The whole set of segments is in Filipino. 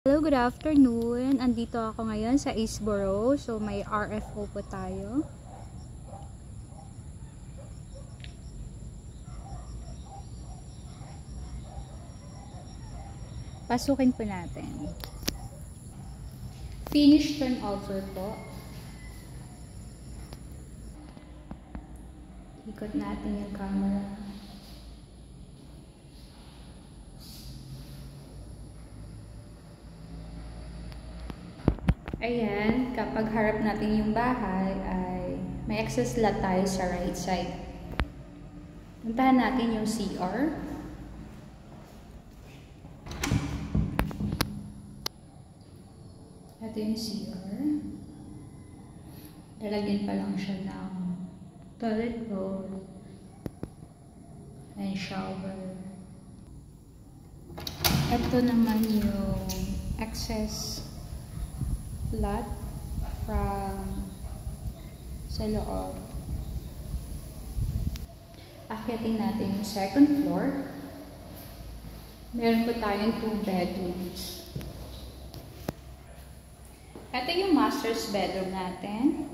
Hello, good afternoon. Andito ako ngayon sa Aceboro. So, may RFO po tayo. Pasukin po natin. Finish turnover po. Ikot natin yung camera. Ayan, kapag harap natin yung bahay ay may access lot tayo sa right side. Puntahan natin yung CR. Ito yung CR. Lalagyan pa lang siya ng toilet bowl and shower. Ito naman yung access lot from sa loob. Akyatin natin yung second floor. Meron po tayong 2 bedrooms. Ito yung master's bedroom natin.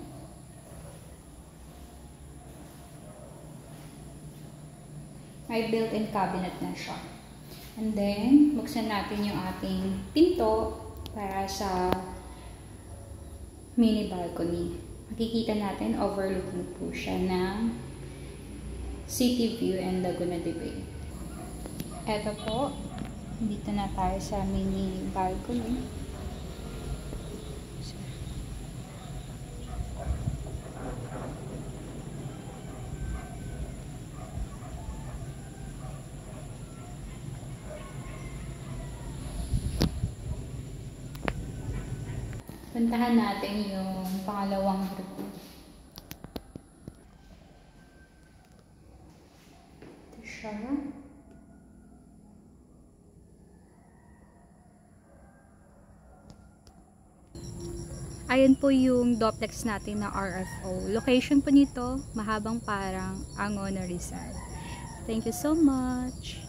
May built-in cabinet na siya. And then, buksan natin yung ating pinto para sa mini balcony. Makikita natin, overlooking po siya ng city view and Laguna de Bay. Eto po, dito na tayo sa mini balcony. Puntahan natin yung pangalawang room. Ito siya. Ayan po yung duplex natin na RFO. Location po nito, mahabang parang Angono, Rizal. Thank you so much!